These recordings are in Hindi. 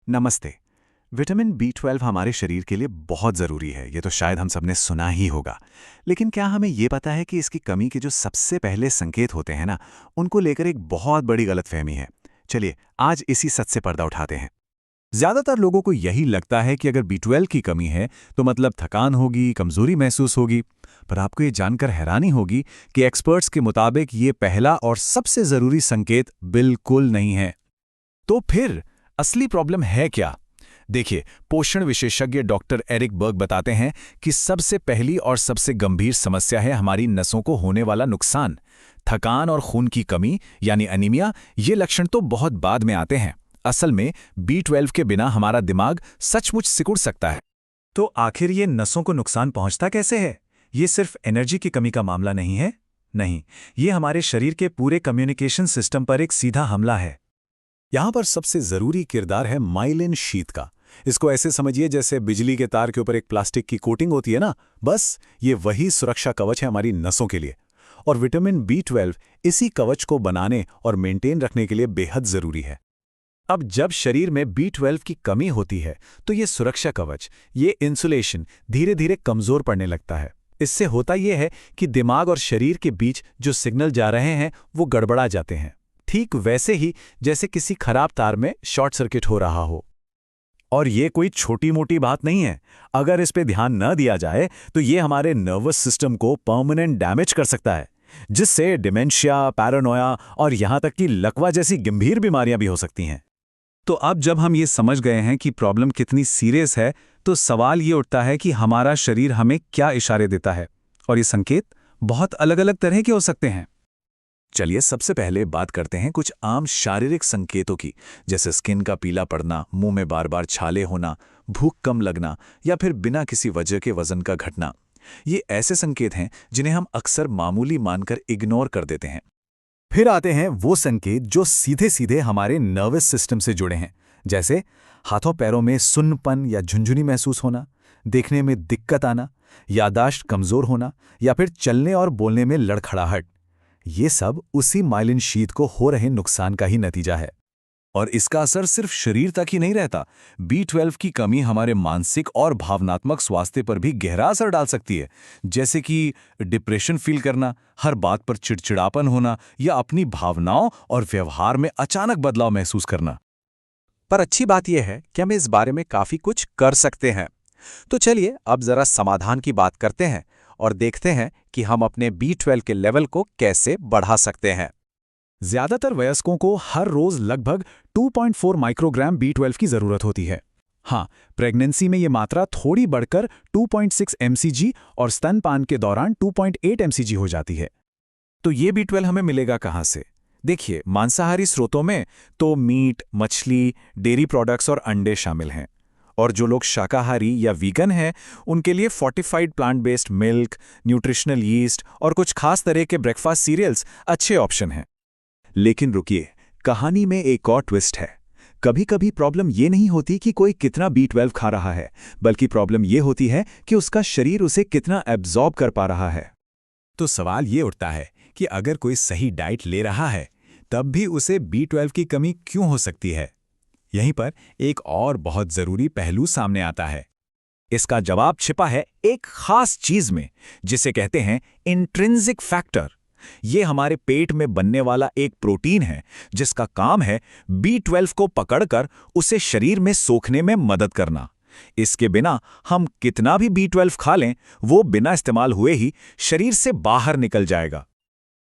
नमस्ते। विटामिन बी 12 हमारे शरीर के लिए बहुत ज़रूरी है, ये तो शायद हम सबने सुना ही होगा। लेकिन क्या हमें ये पता है कि इसकी कमी के जो सबसे पहले संकेत होते हैं ना, उनको लेकर एक बहुत बड़ी गलतफहमी है। चलिए, आज इसी सच से पर्दा उठाते हैं। ज़्यादातर लोगों को यही लगता है कि अगर बी 12 की कमी है, तो मतलब थकान होगी, कमज़ोरी महसूस होगी। पर आपको ये जानकर हैरानी होगी कि एक्सपर्ट्स के मुताबिक ये पहला और सबसे ज़रूरी संकेत बिल्कुल नहीं है। तो फिर असली प्रॉब्लम है क्या? देखिए, पोषण विशेषज्ञ डॉक्टर एरिक बर्ग बताते हैं कि सबसे पहली और सबसे गंभीर समस्या है हमारी नसों को होने वाला नुकसान। थकान और खून की कमी यानी अनीमिया, ये लक्षण तो बहुत बाद में आते हैं। असल में बी 12 के बिना हमारा दिमाग सचमुच सिकुड़ सकता है। तो आखिर ये नसों को नुकसान पहुंचता कैसे है? ये सिर्फ एनर्जी की कमी का मामला नहीं है। नहीं, ये हमारे शरीर के पूरे कम्युनिकेशन सिस्टम पर एक सीधा हमला है। यहाँ पर सबसे ज़रूरी किरदार है माइलिन शीथ का। इसको ऐसे समझिए जैसे बिजली के तार के ऊपर एक प्लास्टिक की कोटिंग होती है ना, बस ये वही सुरक्षा कवच है हमारी नसों के लिए। और विटामिन बी 12 इसी कवच को बनाने और मेंटेन रखने के लिए बेहद ज़रूरी है। अब जब शरीर में बी 12 की कमी होती है, तो ये सुरक्षा कवच, ये इंसुलेशन धीरे धीरे कमज़ोर पड़ने लगता है। इससे होता यह है कि दिमाग और शरीर के बीच जो सिग्नल जा रहे हैं, वो गड़बड़ा जाते हैं। ठीक वैसे ही जैसे किसी खराब तार में शॉर्ट सर्किट हो रहा हो। और ये कोई छोटी मोटी बात नहीं है। अगर इस पे ध्यान न दिया जाए तो ये हमारे नर्वस सिस्टम को परमानेंट डैमेज कर सकता है, जिससे डिमेंशिया, पैरानोया और यहाँ तक कि लकवा जैसी गंभीर बीमारियां भी हो सकती हैं। तो अब जब हम ये समझ गए हैं कि प्रॉब्लम कितनी सीरियस है, तो सवाल ये उठता है कि हमारा शरीर हमें क्या इशारे देता है। और ये संकेत बहुत अलग-अलग तरह के हो सकते हैं। चलिए सबसे पहले बात करते हैं कुछ आम शारीरिक संकेतों की, जैसे स्किन का पीला पड़ना, मुंह में बार बार छाले होना, भूख कम लगना या फिर बिना किसी वजह के वजन का घटना। ये ऐसे संकेत हैं जिन्हें हम अक्सर मामूली मानकर इग्नोर कर देते हैं। फिर आते हैं वो संकेत जो सीधे सीधे हमारे नर्वस सिस्टम से जुड़े हैं, जैसे हाथों पैरों में सुन्नपन या झुंझुनी महसूस होना, देखने में दिक्कत आना, याददाश्त कमजोर होना या फिर चलने और बोलने में लड़खड़ाहट। ये सब उसी माइलिन शीथ को हो रहे नुकसान का ही नतीजा है। और इसका असर सिर्फ शरीर तक ही नहीं रहता। बी 12 की कमी हमारे मानसिक और भावनात्मक स्वास्थ्य पर भी गहरा असर डाल सकती है, जैसे कि डिप्रेशन फील करना, हर बात पर चिड़चिड़ापन होना या अपनी भावनाओं और व्यवहार में अचानक बदलाव महसूस करना। पर अच्छी बात यह है कि हम इस बारे में काफी कुछ कर सकते हैं। तो चलिए अब जरा समाधान की बात करते हैं और देखते हैं कि हम अपने बी 12 के लेवल को कैसे बढ़ा सकते हैं। ज्यादातर वयस्कों को हर रोज लगभग 2.4 माइक्रोग्राम बी 12 की जरूरत होती है। हाँ, प्रेगनेंसी में ये मात्रा थोड़ी बढ़कर 2.6 mcg और स्तनपान के दौरान 2.8 mcg हो जाती है। तो ये बी 12 हमें मिलेगा कहाँ से? देखिए, मांसाहारी स्रोतों में तो मीट, मछली, डेयरी प्रोडक्ट्स और अंडे शामिल हैं। और जो लोग शाकाहारी या वीगन हैं, उनके लिए fortified plant based milk, nutritional yeast और कुछ खास तरह के ब्रेकफास्ट सीरियल्स अच्छे ऑप्शन हैं। लेकिन रुकिए, कहानी में एक और ट्विस्ट है। कभी कभी प्रॉब्लम ये नहीं होती कि कोई कितना बी 12 खा रहा है, बल्कि प्रॉब्लम ये होती है कि उसका शरीर उसे कितना एब्जॉर्ब कर पा रहा है। तो सवाल ये उठता है कि अगर कोई सही डाइट ले रहा है, तब भी उसे बी 12 की कमी क्यों हो सकती है? यहीं पर एक और बहुत जरूरी पहलू सामने आता है। इसका जवाब छिपा है एक खास चीज में, जिसे कहते हैं इंट्रिंसिक फैक्टर। ये हमारे पेट में बनने वाला एक प्रोटीन है जिसका काम है बी 12 को पकड़कर उसे शरीर में सोखने में मदद करना। इसके बिना हम कितना भी बी 12 खा लें, वो बिना इस्तेमाल हुए ही शरीर से बाहर निकल जाएगा।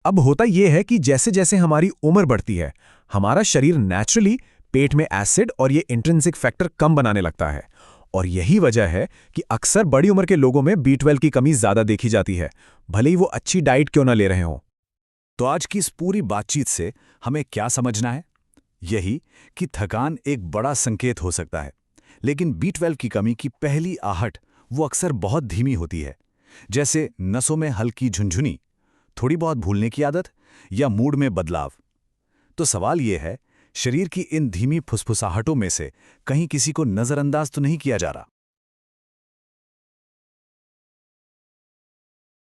अब होता यह है कि जैसे जैसे हमारी उम्र बढ़ती है, हमारा शरीर नेचुरली पेट में एसिड और ये इंट्रिंसिक फैक्टर कम बनाने लगता है। और यही वजह है कि अक्सर बड़ी उम्र के लोगों में बी 12 की कमी ज्यादा देखी जाती है, भले ही वो अच्छी डाइट क्यों ना ले रहे हों। तो आज की इस पूरी बातचीत से हमें क्या समझना है? यही कि थकान एक बड़ा संकेत हो सकता है, लेकिन बी 12 की कमी की पहली आहट वो अक्सर बहुत धीमी होती है, जैसे नसों में हल्की झुंझुनी, थोड़ी बहुत भूलने की आदत या मूड में बदलाव। तो सवाल यह है, शरीर की इन धीमी फुसफुसाहटों में से कहीं किसी को नजरअंदाज तो नहीं किया जा रहा।